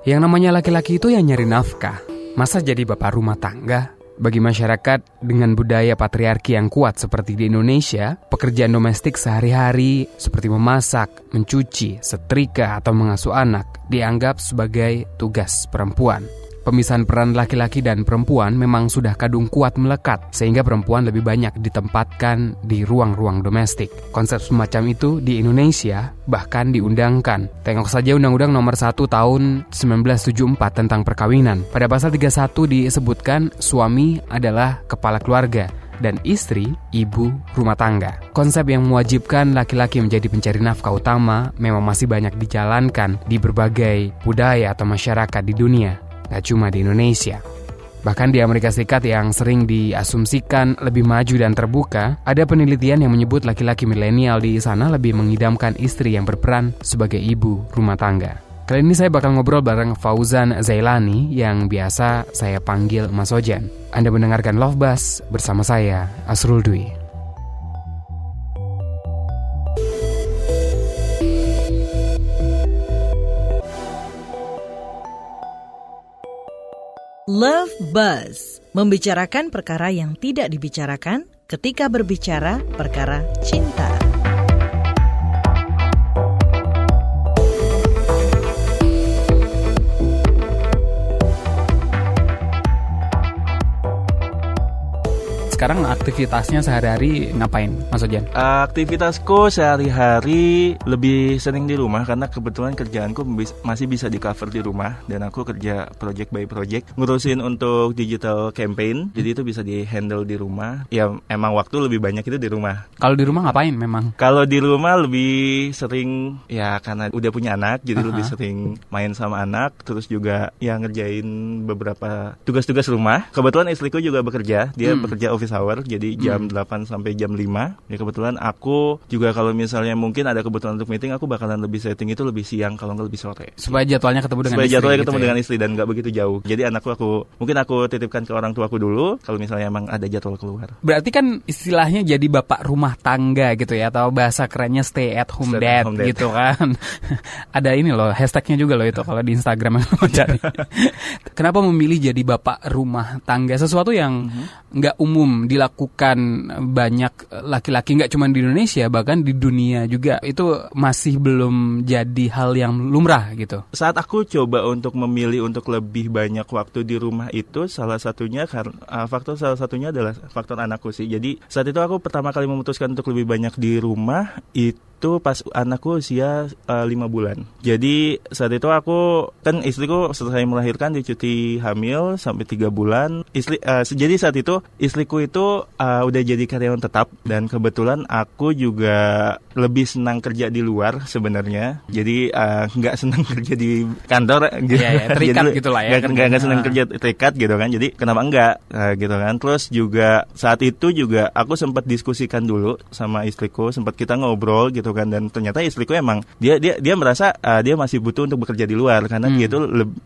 Yang namanya laki-laki itu yang nyari nafkah. Masa jadi bapak rumah tangga? Bagi masyarakat dengan budaya patriarki yang kuat seperti di Indonesia, pekerjaan domestik sehari-hari seperti memasak, mencuci, setrika, atau mengasuh anak dianggap sebagai tugas perempuan. Pemisahan peran laki-laki dan perempuan memang sudah kadung kuat melekat, sehingga perempuan lebih banyak ditempatkan di ruang-ruang domestik. Konsep semacam itu di Indonesia bahkan diundangkan. Tengok saja Undang-Undang Nomor 1 Tahun 1974 tentang perkawinan. Pada pasal 31 disebutkan suami adalah kepala keluarga dan istri ibu rumah tangga. Konsep yang mewajibkan laki-laki menjadi pencari nafkah utama memang masih banyak dijalankan di berbagai budaya atau masyarakat di dunia. Gak cuma di Indonesia. Bahkan di Amerika Serikat yang sering diasumsikan lebih maju dan terbuka, ada penelitian yang menyebut laki-laki milenial di sana lebih mengidamkan istri yang berperan sebagai ibu rumah tangga. Kali ini saya bakal ngobrol bareng Fauzan Zailani yang biasa saya panggil Mas Ojan. Anda mendengarkan Love Buzz bersama saya, Asrul Dwi. Love Buzz, membicarakan perkara yang tidak dibicarakan ketika berbicara perkara cinta. Sekarang aktivitasnya sehari-hari ngapain, Mas Ojan? Aktivitasku sehari-hari lebih sering di rumah karena kebetulan kerjaanku masih bisa di cover di rumah dan aku kerja project by project ngurusin untuk digital campaign, jadi itu bisa di handle di rumah. Ya emang waktu lebih banyak itu di rumah. Kalau di rumah ngapain memang? Kalau di rumah lebih sering ya karena udah punya anak, jadi lebih sering main sama anak, terus juga ya ngerjain beberapa tugas-tugas rumah. Kebetulan istriku juga bekerja, dia bekerja office hour, jadi jam 8 sampai jam 5. Ya kebetulan aku juga kalau misalnya mungkin ada kebutuhan untuk meeting, aku bakalan lebih setting itu lebih siang kalau nggak lebih sore. Supaya jadwalnya ketemu dengan istri. Supaya jadwalnya ketemu gitu dengan istri dan nggak begitu jauh. Jadi anakku mungkin aku titipkan ke orang tuaku dulu kalau misalnya emang ada jadwal keluar. Berarti kan istilahnya jadi bapak rumah tangga gitu ya, atau bahasa kerennya stay at home dad gitu kan. Ada ini loh, hashtagnya juga loh itu kalau di Instagram. Kenapa memilih jadi bapak rumah tangga? Sesuatu yang nggak umum dilakukan banyak laki-laki, nggak cuma di Indonesia, bahkan di dunia juga itu masih belum jadi hal yang lumrah gitu. Saat aku coba untuk memilih untuk lebih banyak waktu di rumah itu salah satunya adalah faktor anakku sih. Jadi saat itu aku pertama kali memutuskan untuk lebih banyak di rumah itu pas anakku usia 5 bulan. Jadi saat itu aku kan istriku selesai melahirkan di cuti hamil sampai 3 bulan. Jadi saat itu istriku itu udah jadi karyawan tetap dan kebetulan aku juga lebih senang kerja di luar sebenarnya. Jadi nggak senang kerja di kantor gitu. Ya, terikat jadi, gitulah ya. Nggak senang kerja terikat gitu kan. Jadi kenapa enggak gitu kan. Terus juga saat itu juga aku sempat diskusikan dulu sama istriku, sempat kita ngobrol gitu kan, dan ternyata istriku emang dia merasa dia masih butuh untuk bekerja di luar karena dia itu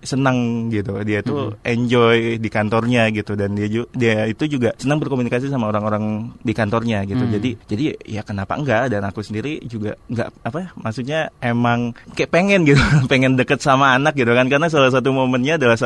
senang gitu. Dia itu enjoy di kantornya gitu dan dia itu juga senang berkomunikasi sama orang-orang di kantornya gitu. Jadi ya kenapa enggak, dan aku sendiri juga enggak maksudnya emang kayak pengen gitu pengen deket sama anak gitu kan, karena salah satu momennya adalah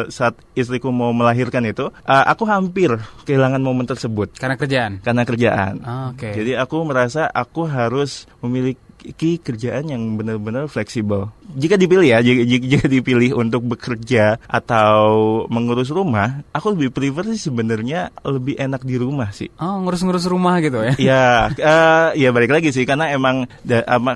saat istriku mau melahirkan itu aku hampir kehilangan momen tersebut karena kerjaan. Okay. Jadi aku merasa aku harus memiliki kerjaan yang benar-benar fleksibel. Jika dipilih ya, jika dipilih untuk bekerja atau mengurus rumah, aku lebih prefer sih sebenarnya lebih enak di rumah sih. Oh, ngurus-ngurus rumah gitu ya? Ya balik lagi sih, karena emang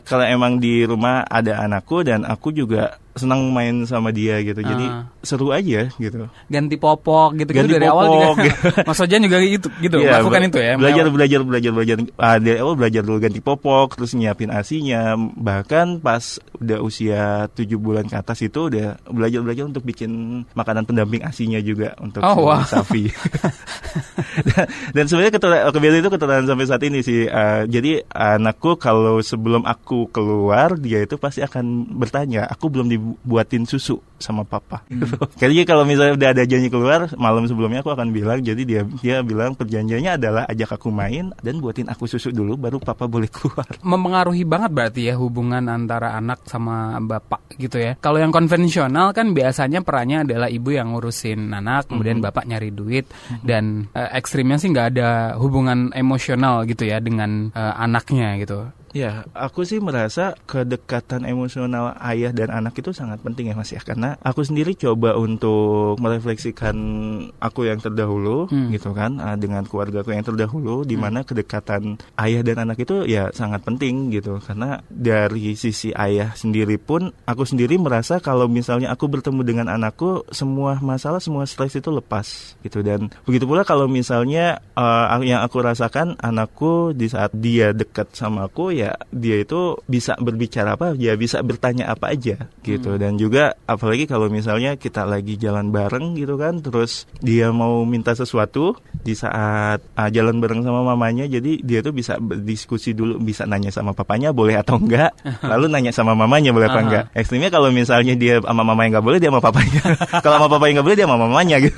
kalau emang di rumah ada anakku dan aku juga senang main sama dia gitu. Jadi seru aja gitu. Ganti popok gitu dari awal juga. Mas Ojan juga gitu ya, lakukan itu ya. Belajar. Dari awal belajar dulu ganti popok, terus nyiapin ASI-nya. Bahkan pas udah usia 7 bulan ke atas itu udah belajar untuk bikin makanan pendamping ASI-nya juga untuk Safi. Dan sebenarnya kebiasaan itu keturunan sampai saat ini sih. Jadi anakku kalau sebelum aku keluar, dia itu pasti akan bertanya, aku belum dibuatin susu sama papa. gitu. Kayaknya kalau misalnya udah ada janji keluar, malam sebelumnya aku akan bilang, jadi dia bilang perjanjiannya adalah ajak aku main dan buatin aku susu dulu baru papa boleh keluar. Mempengaruhi banget berarti ya hubungan antara anak sama bapak gitu ya. Kalau yang konvensional kan biasanya perannya adalah ibu yang ngurusin anak, kemudian bapak nyari duit, dan ekstrimnya sih nggak ada hubungan emosional gitu ya dengan anaknya gitu. Ya, aku sih merasa kedekatan emosional ayah dan anak itu sangat penting ya Mas ya. Karena aku sendiri coba untuk merefleksikan aku yang terdahulu gitu kan, dengan keluargaku yang terdahulu, di mana kedekatan ayah dan anak itu ya sangat penting gitu. Karena dari sisi ayah sendiri pun, aku sendiri merasa kalau misalnya aku bertemu dengan anakku, semua masalah, semua stres itu lepas gitu. Dan begitu pula kalau misalnya yang aku rasakan anakku di saat dia dekat sama aku, ya dia itu bisa berbicara apa, ya bisa bertanya apa aja gitu. Dan juga apalagi kalau misalnya kita lagi jalan bareng gitu kan, terus dia mau minta sesuatu di saat jalan bareng sama mamanya, jadi dia tuh bisa berdiskusi dulu, bisa nanya sama papanya boleh atau enggak, lalu nanya sama mamanya boleh apa enggak. Ekstrimnya kalau misalnya dia sama mamanya nggak boleh, dia sama papanya. Kalau sama papanya nggak boleh, dia sama mamanya gitu.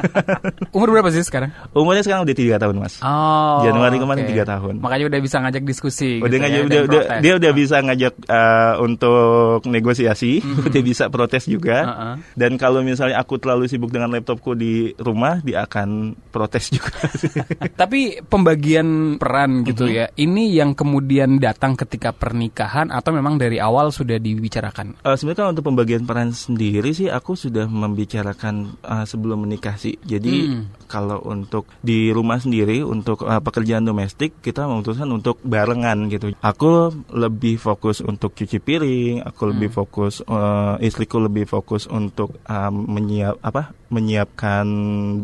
Umur berapa sih sekarang? Umurnya sekarang udah 3 tahun Mas. Oh, Januari kemarin 3 tahun. Makanya udah bisa ngajak diskusi. Udah gitu ngajak, dia udah bisa ngajak untuk negosiasi, udah bisa protes juga. Dan kalau misalnya aku terlalu sibuk dengan laptopku di rumah, dia akan protes juga. Tapi pembagian peran gitu ya, ini yang kemudian datang ketika pernikahan atau memang dari awal sudah dibicarakan? Sebenarnya kalau untuk pembagian peran sendiri sih aku sudah membicarakan sebelum menikah sih. Jadi kalau untuk di rumah sendiri, untuk pekerjaan domestik, kita memutuskan untuk barengan gitu. Aku lebih fokus untuk cuci piring, aku lebih fokus, istriku lebih fokus untuk menyiapkan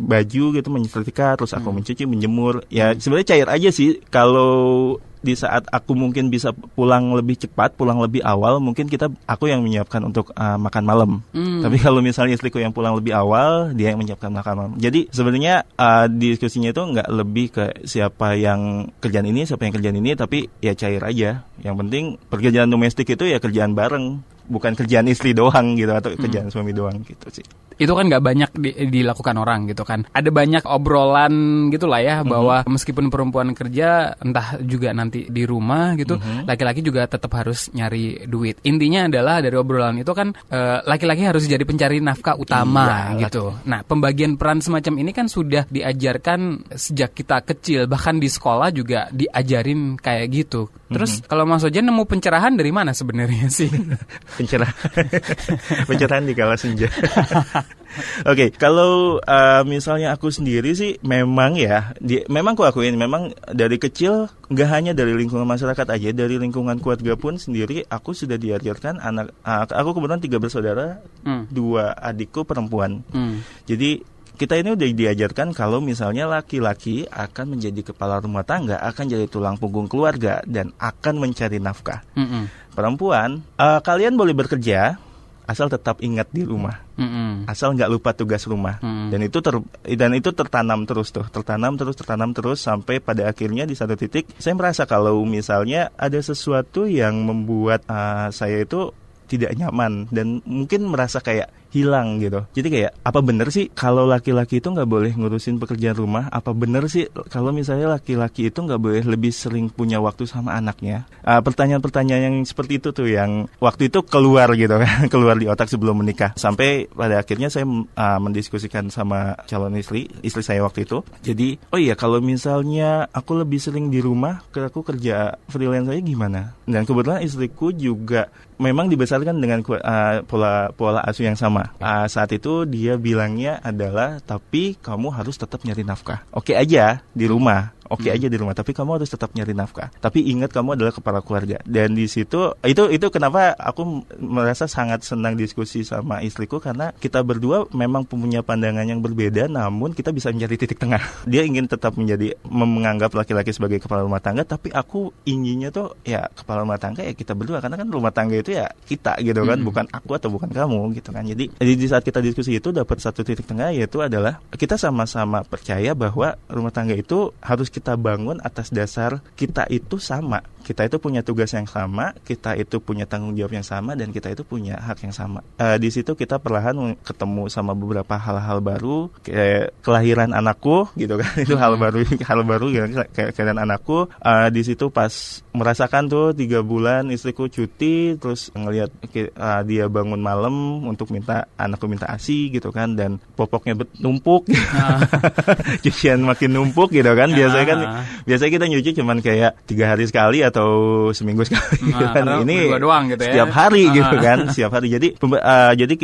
baju gitu, menyetrika, terus aku mencuci, menjemur. Ya sebenarnya cair aja sih. Kalau di saat aku mungkin bisa pulang lebih cepat, pulang lebih awal, mungkin aku yang menyiapkan untuk makan malam. Tapi kalau misalnya istriku yang pulang lebih awal, dia yang menyiapkan makan malam. Jadi sebenarnya diskusinya itu nggak lebih ke siapa yang kerjaan ini, siapa yang kerjaan ini, tapi ya cair aja. Yang penting pekerjaan domestik itu ya kerjaan bareng, bukan kerjaan istri doang gitu, atau kerjaan suami doang gitu sih. Itu kan nggak banyak dilakukan orang gitu kan. Ada banyak obrolan gitulah ya, bahwa meskipun perempuan kerja, entah juga nanti di rumah gitu, laki-laki juga tetap harus nyari duit. Intinya adalah dari obrolan itu kan laki-laki harus jadi pencari nafkah utama gitu. Nah, pembagian peran semacam ini kan sudah diajarkan sejak kita kecil, bahkan di sekolah juga diajarin kayak gitu. Terus kalau Mas Ojan nemu pencerahan dari mana sebenarnya sih? Pencerahan di kala senja. Oke, kalau misalnya aku sendiri sih memang ya, memang aku akuin, memang dari kecil nggak hanya dari lingkungan masyarakat aja, dari lingkungan keluarga pun sendiri aku sudah diajarkan aku kebetulan 3 bersaudara, 2 adikku perempuan. Jadi kita ini udah diajarkan kalau misalnya laki-laki akan menjadi kepala rumah tangga, akan jadi tulang punggung keluarga, dan akan mencari nafkah. Perempuan, kalian boleh bekerja asal tetap ingat di rumah, asal nggak lupa tugas rumah. Dan itu tertanam terus sampai pada akhirnya di satu titik saya merasa kalau misalnya ada sesuatu yang membuat saya itu tidak nyaman dan mungkin merasa kayak hilang gitu. Jadi kayak, apa benar sih kalau laki-laki itu nggak boleh ngurusin pekerjaan rumah? Apa benar sih kalau misalnya laki-laki itu nggak boleh lebih sering punya waktu sama anaknya? Pertanyaan-pertanyaan yang seperti itu tuh yang waktu itu keluar gitu kan, keluar di otak sebelum menikah. Sampai pada akhirnya saya mendiskusikan sama calon istri saya waktu itu. Jadi, oh iya, kalau misalnya aku lebih sering di rumah, aku kerja freelance aja gimana? Dan kebetulan istriku juga memang dibesarkan dengan pola asuh yang sama. Saat itu dia bilangnya adalah, tapi kamu harus tetap nyari nafkah. Oke aja di rumah, tapi kamu harus tetap nyari nafkah. Tapi ingat kamu adalah kepala keluarga. Dan di situ itu kenapa aku merasa sangat senang diskusi sama istriku, karena kita berdua memang punya pandangan yang berbeda, namun kita bisa mencari titik tengah. Dia ingin tetap menganggap laki-laki sebagai kepala rumah tangga, tapi aku inginnya tuh ya kepala rumah tangga ya kita berdua, karena kan rumah tangga itu ya kita gitu kan, bukan aku atau bukan kamu gitu kan. Jadi di saat kita diskusi itu dapat satu titik tengah, yaitu adalah kita sama-sama percaya bahwa rumah tangga itu harus kita bangun atas dasar kita itu sama. Kita itu punya tugas yang sama, kita itu punya tanggung jawab yang sama, dan kita itu punya hak yang sama. Di situ kita perlahan ketemu sama beberapa hal-hal baru, kayak kelahiran anakku gitu kan. Itu hal baru gitu, kayak kelahiran anakku. Di situ pas merasakan tuh 3 bulan istriku cuti, terus ngelihat dia bangun malam untuk anakku minta ASI gitu kan, dan popoknya numpuk. Cucian makin numpuk gitu kan. Biasanya kita nyuci cuman kayak 3 hari sekali atau seminggu sekali gitu kan. Ini doang gitu ya. Setiap hari gitu kan, setiap hari. Jadi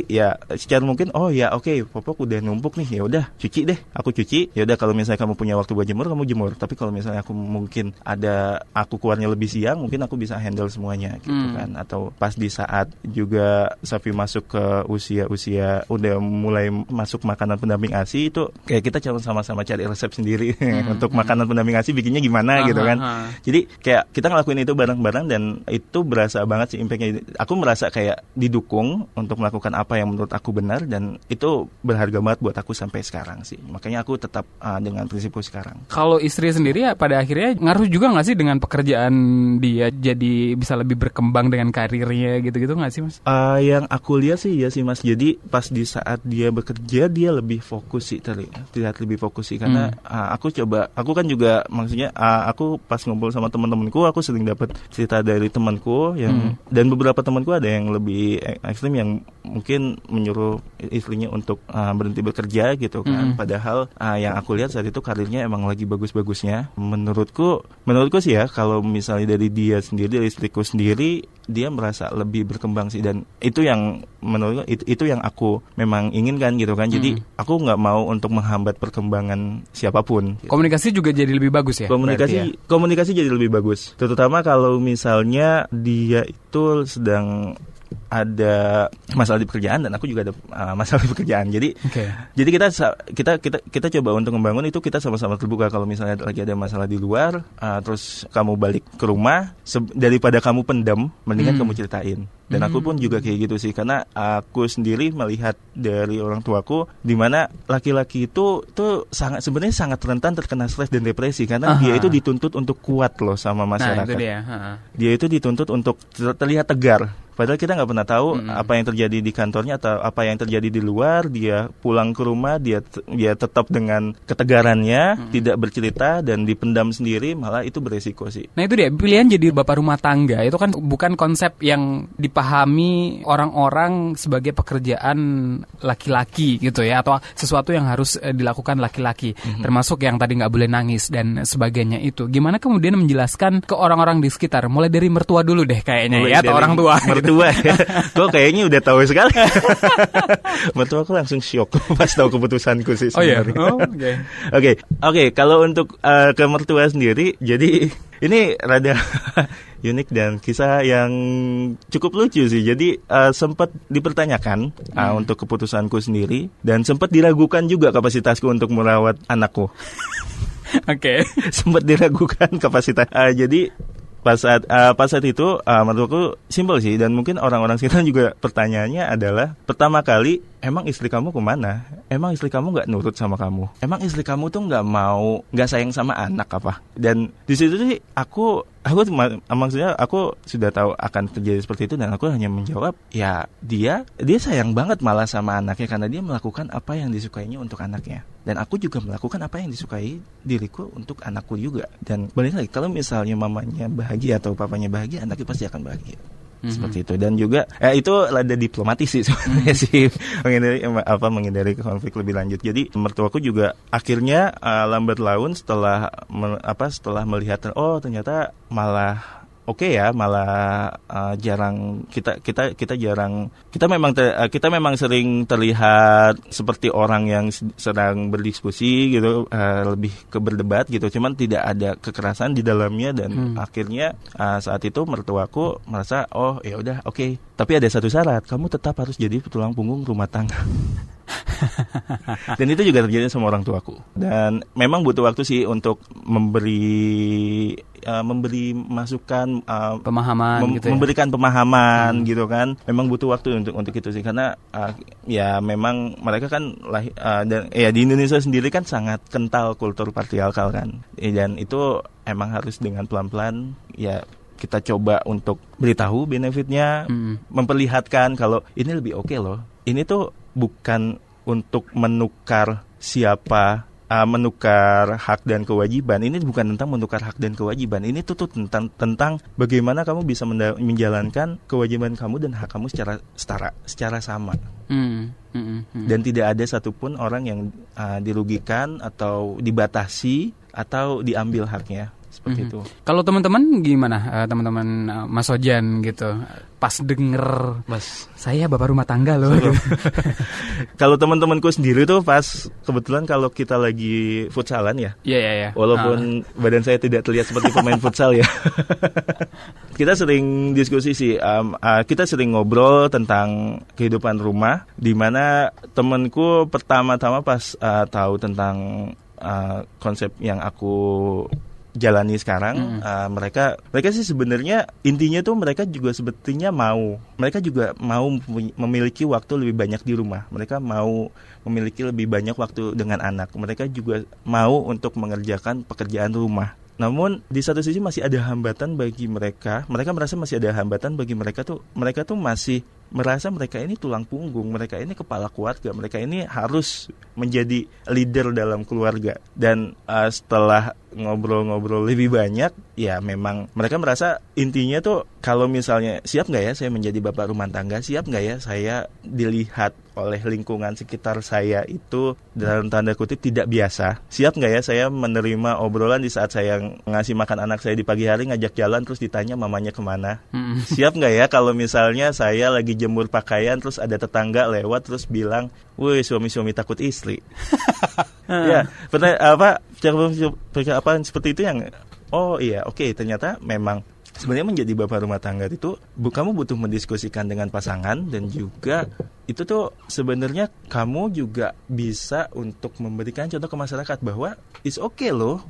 ya secara mungkin oke, popok udah numpuk nih, ya udah cuci deh, aku cuci. Ya udah, kalau misalnya kamu punya waktu buat jemur, kamu jemur. Tapi kalau misalnya aku keluarnya lebih siang, mungkin aku bisa handle semuanya gitu kan. Atau pas di saat juga Safi masuk ke usia udah mulai masuk makanan pendamping ASI, itu kayak kita sama-sama cari resep sendiri untuk makanan pendamping ASI bikinnya gimana gitu kan. Jadi kayak kita ngelakuin itu bareng-bareng, dan itu berasa banget sih impactnya. Aku merasa kayak didukung untuk melakukan apa yang menurut aku benar, dan itu berharga banget buat aku sampai sekarang sih. Makanya aku tetap dengan prinsipku sekarang. Kalau istri sendiri ya pada akhirnya ngaruh juga nggak sih dengan pekerjaan dia, jadi bisa lebih berkembang dengan karirnya gitu-gitu nggak sih, Mas? Yang aku lihat sih ya sih, Mas. Jadi pas di saat dia bekerja, dia lebih fokus sih, terlihat lebih fokus sih. Karena aku kan juga maksudnya aku pas ngumpul sama teman-temanku, aku sering dapat cerita dari temanku yang dan beberapa temanku ada yang lebih ekstrim, yang mungkin menyuruh istrinya untuk berhenti bekerja gitu kan. Padahal yang aku lihat saat itu karirnya emang lagi bagus-bagusnya. Menurutku sih ya, kalau misalnya dari dia sendiri, dari istriku sendiri, dia merasa lebih berkembang sih, dan itu yang menurutku itu yang aku memang inginkan gitu kan. Jadi aku nggak mau untuk menghambat perkembangan siapapun. Komunikasi juga jadi lebih bagus ya? Komunikasi jadi lebih bagus, terutama kalau misalnya dia itu sedang ada masalah di pekerjaan dan aku juga ada masalah di pekerjaan. Jadi kita coba untuk membangun itu, kita sama-sama terbuka. Kalau misalnya lagi ada masalah di luar, terus kamu balik ke rumah, daripada kamu pendam, mendingan kamu ceritain. Dan aku pun juga kayak gitu sih, karena aku sendiri melihat dari orang tuaku, di mana laki-laki itu sebenarnya sangat rentan terkena stres dan depresi, karena dia itu dituntut untuk kuat loh sama masyarakat. Nah, dia itu dituntut untuk terlihat tegar. Padahal kita nggak pernah tahu apa yang terjadi di kantornya atau apa yang terjadi di luar. Dia pulang ke rumah, dia tetap dengan ketegarannya, tidak bercerita dan dipendam sendiri, malah itu beresiko sih. Nah itu dia, pilihan jadi bapak rumah tangga itu kan bukan konsep yang dipahami orang-orang sebagai pekerjaan laki-laki gitu ya, atau sesuatu yang harus dilakukan laki-laki, termasuk yang tadi nggak boleh nangis dan sebagainya itu. Gimana kemudian menjelaskan ke orang-orang di sekitar, mulai dari mertua dulu deh kayaknya ya, atau orang tua. Mertua ya, kok kayaknya udah tahu sekali. Mertua aku langsung syok pas tahu keputusanku sih sebenarnya. Oke. Kalau untuk ke mertua sendiri, jadi ini rada unik dan kisah yang cukup lucu sih. Jadi sempat dipertanyakan untuk keputusanku sendiri, dan sempat diragukan juga kapasitasku untuk merawat anakku. Sempat diragukan kapasitas. Jadi pas saat itu menurutku simpel sih, dan mungkin orang-orang sekitar juga pertanyaannya adalah, pertama kali, emang istri kamu kemana? Emang istri kamu nggak nurut sama kamu? Emang istri kamu tuh nggak sayang sama anak apa? Dan di situ sih maksudnya aku sudah tahu akan terjadi seperti itu, dan aku hanya menjawab, ya dia sayang banget malah sama anaknya, karena dia melakukan apa yang disukainya untuk anaknya, dan aku juga melakukan apa yang disukai diriku untuk anakku juga. Dan balik lagi, kalau misalnya mamanya bahagia atau papanya bahagia, anaknya pasti akan bahagia. Seperti itu. Dan juga itu ada diplomatis sih sebenarnya sih, menghindari konflik lebih lanjut. Jadi mertuaku juga akhirnya lambat laun setelah melihat, ternyata malah malah jarang kita memang sering terlihat seperti orang yang sedang berdiskusi gitu, lebih ke berdebat gitu, cuman tidak ada kekerasan di dalamnya. Dan akhirnya saat itu mertuaku merasa, ya udah, oke, tapi ada satu syarat, kamu tetap harus jadi tulang punggung rumah tangga. Dan itu juga terjadi sama orang tuaku. Dan memang butuh waktu sih untuk memberi masukan, Pemahaman gitu ya. memberikan pemahaman gitu kan. Memang butuh waktu untuk itu sih, karena ya memang mereka kan dan ya di Indonesia sendiri kan sangat kental kultur patriarkal kan. Dan itu emang harus dengan pelan-pelan ya kita coba untuk beritahu benefitnya, memperlihatkan kalau ini lebih oke loh. Ini tuh bukan untuk menukar menukar hak dan kewajiban. Ini bukan tentang menukar hak dan kewajiban. Ini tuh tentang bagaimana kamu bisa menjalankan kewajiban kamu dan hak kamu secara setara, secara sama. Dan tidak ada satupun orang yang dirugikan atau dibatasi atau diambil haknya. Seperti itu. Kalau teman-teman gimana? Teman-teman Mas Sojan gitu. Pas denger, Mas, saya bapak rumah tangga loh. Kalau teman-temanku sendiri tuh pas kebetulan kalau kita lagi futsalan ya. Iya. Walaupun badan saya tidak terlihat seperti pemain futsal ya. Kita sering diskusi sih. Kita sering ngobrol tentang kehidupan rumah. Di mana temanku pertama-tama pas tahu tentang konsep yang aku jalani sekarang, mereka sih sebenarnya intinya tuh mereka juga sebetulnya mereka juga mau memiliki waktu lebih banyak di rumah. Mereka mau memiliki lebih banyak waktu dengan anak. Mereka juga mau untuk mengerjakan pekerjaan rumah. Namun di satu sisi masih ada hambatan bagi mereka. Mereka merasa masih ada hambatan bagi mereka tuh masih merasa mereka ini tulang punggung, mereka ini kepala keluarga, mereka ini harus menjadi leader dalam keluarga. Dan setelah ngobrol-ngobrol lebih banyak, ya memang mereka merasa intinya tuh kalau misalnya siap nggak ya saya menjadi bapak rumah tangga, siap nggak ya saya dilihat oleh lingkungan sekitar saya itu dalam tanda kutip tidak biasa, siap nggak ya saya menerima obrolan di saat saya ngasih makan anak saya di pagi hari, ngajak jalan terus ditanya mamanya kemana, siap nggak ya kalau misalnya saya lagi jemur pakaian terus ada tetangga lewat terus bilang, woi suami-suami takut istri. Ya, pernah apa seperti itu yang ternyata memang sebenarnya menjadi bapak rumah tangga itu kamu butuh mendiskusikan dengan pasangan, dan juga itu tuh sebenarnya kamu juga bisa untuk memberikan contoh ke masyarakat bahwa it's okay loh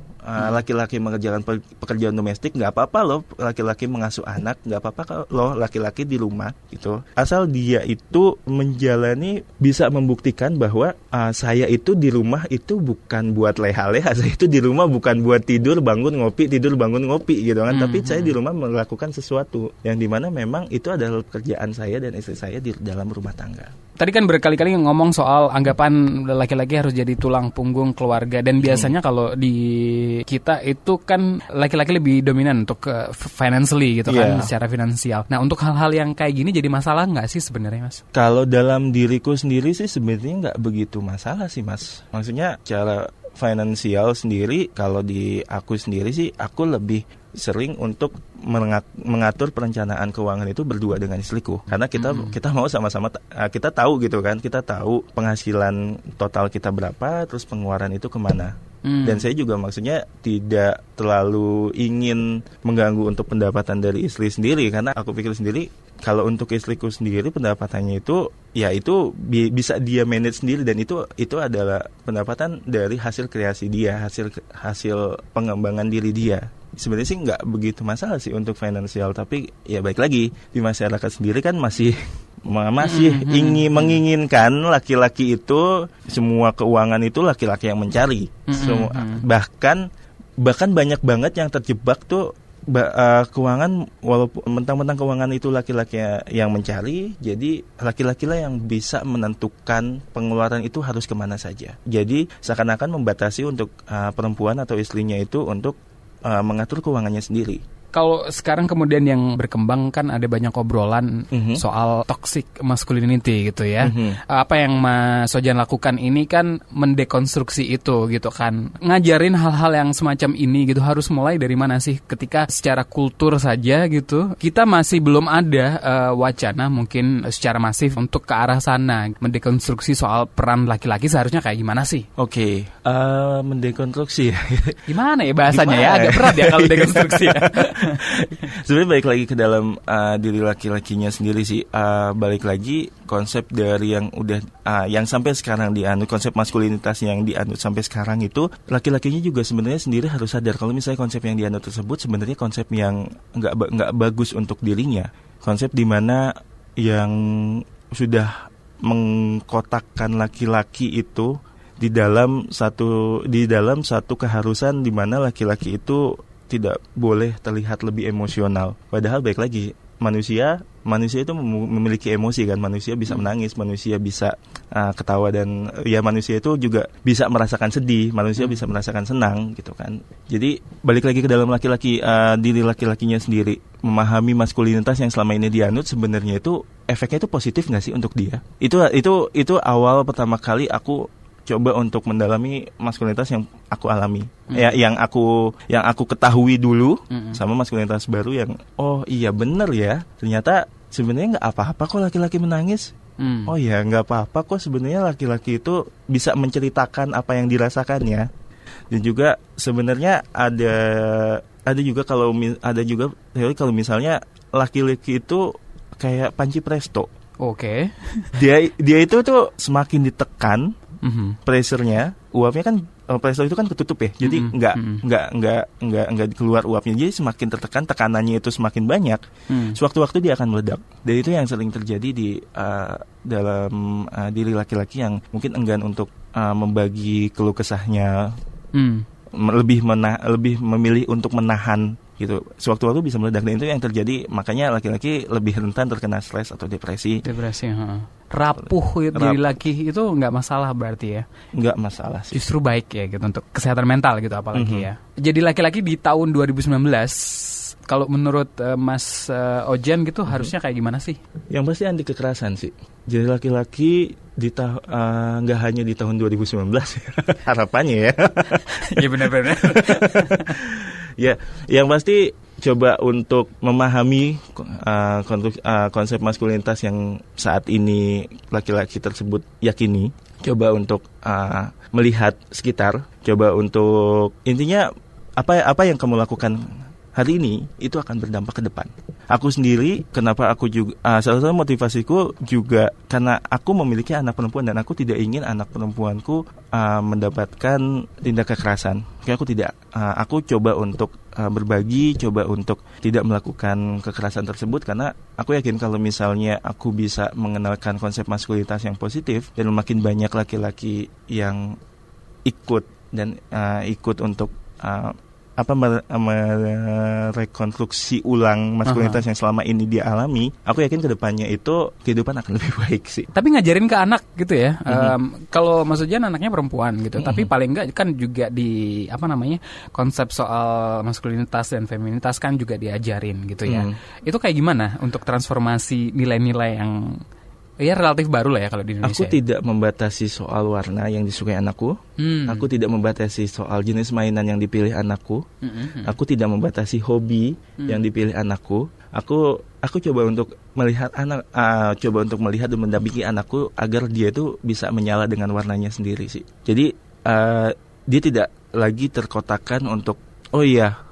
laki-laki mengerjakan pekerjaan domestik, nggak apa-apa loh laki-laki mengasuh anak, nggak apa-apa loh laki-laki di rumah gitu, asal dia itu menjalani, bisa membuktikan bahwa saya itu di rumah itu bukan buat leha-leha, saya itu di rumah bukan buat tidur bangun ngopi gitu kan, tapi saya di rumah melakukan sesuatu yang dimana memang itu adalah pekerjaan saya dan istri saya di dalam rumah tangga. Tadi kan berkali-kali ngomong soal anggapan laki-laki harus jadi tulang punggung keluarga, dan biasanya kalau di kita itu kan laki-laki lebih dominan untuk financially gitu kan, secara finansial. Nah untuk hal-hal yang kayak gini jadi masalah nggak sih sebenarnya, Mas? Kalau dalam diriku sendiri sih sebenarnya nggak begitu masalah sih, Mas. Maksudnya cara finansial sendiri, kalau di aku sendiri sih aku lebih sering untuk mengatur perencanaan keuangan itu berdua dengan istriku, karena kita mau sama-sama kita tahu gitu kan, kita tahu penghasilan total kita berapa, terus pengeluaran itu kemana. Dan saya juga maksudnya tidak terlalu ingin mengganggu untuk pendapatan dari istri sendiri, karena aku pikir sendiri kalau untuk istriku sendiri pendapatannya itu ya itu bisa dia manage sendiri, dan itu adalah pendapatan dari hasil kreasi dia, hasil pengembangan diri dia. Sebenarnya sih nggak begitu masalah sih untuk finansial, tapi ya baik lagi di masyarakat sendiri kan masih menginginkan laki-laki itu semua keuangan itu laki-laki yang mencari. Bahkan banyak banget yang terjebak tuh keuangan, walaupun mentang-mentang keuangan itu laki-laki yang mencari, jadi laki-laki lah yang bisa menentukan pengeluaran itu harus kemana saja. Jadi seakan-akan membatasi untuk perempuan atau istrinya itu untuk mengatur keuangannya sendiri. Kalau sekarang kemudian yang berkembang kan ada banyak obrolan soal toxic masculinity gitu ya. Apa yang Mas Sojan lakukan ini kan mendekonstruksi itu gitu kan. Ngajarin hal-hal yang semacam ini gitu, harus mulai dari mana sih ketika secara kultur saja gitu. Kita masih belum ada wacana mungkin secara masif untuk ke arah sana. Mendekonstruksi soal peran laki-laki seharusnya kayak gimana sih? Oke, mendekonstruksi. Gimana ya bahasanya ya? Agak berat ya kalau dekonstruksi ya. Sebenarnya balik lagi ke dalam diri laki-lakinya sendiri sih. Balik lagi konsep dari yang udah yang sampai sekarang dianut, konsep maskulinitas yang dianut sampai sekarang itu, laki-lakinya juga sebenarnya sendiri harus sadar kalau misalnya konsep yang dianut tersebut sebenarnya konsep yang nggak bagus untuk dirinya. Konsep dimana yang sudah mengkotakkan laki-laki itu di dalam satu keharusan di mana laki-laki itu tidak boleh terlihat lebih emosional. Padahal baik lagi manusia itu memiliki emosi kan. Manusia bisa menangis, manusia bisa ketawa, dan ya manusia itu juga bisa merasakan sedih, manusia bisa merasakan senang gitu kan. Jadi balik lagi ke dalam laki-laki, diri laki-lakinya sendiri memahami maskulinitas yang selama ini dianut, sebenarnya itu efeknya itu positif nggak sih untuk dia? Itu awal pertama kali aku coba untuk mendalami maskulinitas yang aku alami, ya yang aku ketahui dulu sama maskulinitas baru yang oh iya bener ya, ternyata sebenarnya nggak apa-apa kok laki-laki menangis. Oh iya nggak apa-apa kok sebenarnya laki-laki itu bisa menceritakan apa yang dirasakannya. Dan juga sebenarnya ada juga teori kalau misalnya laki-laki itu kayak panci presto. Oke. Dia itu tuh semakin ditekan pressure-nya, uapnya kan presto itu kan ketutup ya, jadi nggak keluar uapnya, jadi semakin tertekan, tekanannya itu semakin banyak, sewaktu-waktu dia akan meledak. Dan itu yang sering terjadi di dalam diri laki-laki yang mungkin enggan untuk membagi keluh kesahnya, lebih memilih untuk menahan gitu. Sewaktu-waktu bisa meledak, dan itu yang terjadi, makanya laki-laki lebih rentan terkena stres atau depresi. Rapuh diri laki itu nggak masalah berarti ya? Nggak masalah sih. Justru baik ya gitu untuk kesehatan mental gitu apalagi ya. Jadi laki-laki di tahun 2019, kalau menurut Mas Ojan gitu harusnya kayak gimana sih? Yang pasti anti kekerasan sih. Jadi laki-laki nggak hanya di tahun 2019 harapannya ya. Iya benar-benar. Ya, yang pasti coba untuk memahami konsep maskulinitas yang saat ini laki-laki tersebut yakini. Coba untuk melihat sekitar. Coba untuk intinya apa yang kamu lakukan hari ini itu akan berdampak ke depan. Aku sendiri, kenapa aku juga salah satu motivasiku juga karena aku memiliki anak perempuan dan aku tidak ingin anak perempuanku mendapatkan tindak kekerasan. Aku coba untuk berbagi, coba untuk tidak melakukan kekerasan tersebut, karena aku yakin kalau misalnya aku bisa mengenalkan konsep maskulinitas yang positif dan makin banyak laki-laki yang ikut untuk merekonstruksi ulang maskulinitas yang selama ini dia alami, aku yakin kedepannya itu kehidupan akan lebih baik sih. Tapi ngajarin ke anak gitu ya, kalau maksudnya anaknya perempuan gitu, tapi paling enggak kan juga di konsep soal maskulinitas dan feminitas kan juga diajarin gitu ya. Itu kayak gimana untuk transformasi nilai-nilai yang ya relatif baru lah ya kalau di Indonesia. Aku tidak membatasi soal warna yang disukai anakku. Aku tidak membatasi soal jenis mainan yang dipilih anakku. Aku tidak membatasi hobi yang dipilih anakku. Aku coba untuk melihat dan mendampingi anakku agar dia itu bisa menyala dengan warnanya sendiri sih. Jadi dia tidak lagi terkotakkan untuk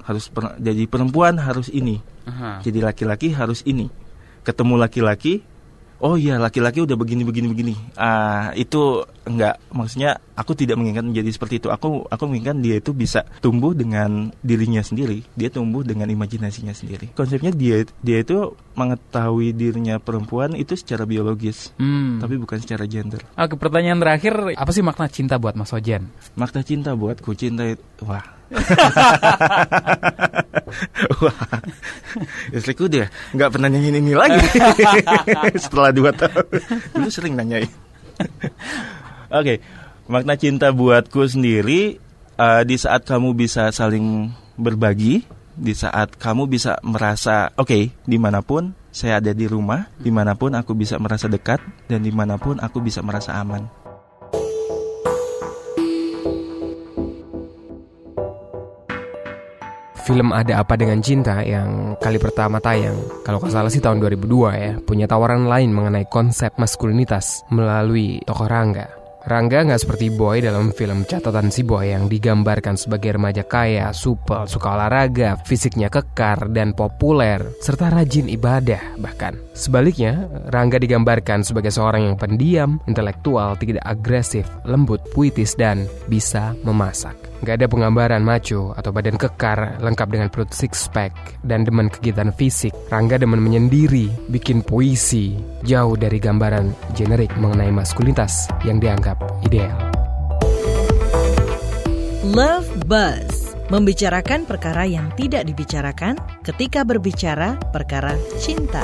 harus jadi perempuan harus ini. Jadi laki-laki harus ini. Ketemu laki-laki, laki-laki udah begini. Itu enggak, maksudnya aku tidak menginginkan menjadi seperti itu. Aku menginginkan dia itu bisa tumbuh dengan dirinya sendiri, dia tumbuh dengan imajinasinya sendiri. Konsepnya dia itu mengetahui dirinya perempuan itu secara biologis, tapi bukan secara gender. Oke, pertanyaan terakhir, apa sih makna cinta buat Mas Ojan? Makna cinta buatku, cinta itu wah, istriku dia nggak pernah nanyain ini lagi. Setelah 2 tahun dulu sering nanyain. Oke, makna cinta buatku sendiri di saat kamu bisa saling berbagi, di saat kamu bisa merasa dimanapun saya ada di rumah, dimanapun aku bisa merasa dekat, dan dimanapun aku bisa merasa aman. Film Ada Apa Dengan Cinta yang kali pertama tayang, kalau nggak salah sih tahun 2002 ya, punya tawaran lain mengenai konsep maskulinitas melalui tokoh Rangga. Rangga nggak seperti Boy dalam film Catatan Si Boy yang digambarkan sebagai remaja kaya, supel, suka olahraga, fisiknya kekar dan populer, serta rajin ibadah bahkan. Sebaliknya, Rangga digambarkan sebagai seorang yang pendiam, intelektual, tidak agresif, lembut, puitis, dan bisa memasak. Gak ada penggambaran macho atau badan kekar lengkap dengan perut six pack dan demen kegiatan fisik. Rangga demen menyendiri, bikin puisi, jauh dari gambaran generik mengenai maskulinitas yang dianggap ideal. Love Buzz, membicarakan perkara yang tidak dibicarakan ketika berbicara perkara cinta.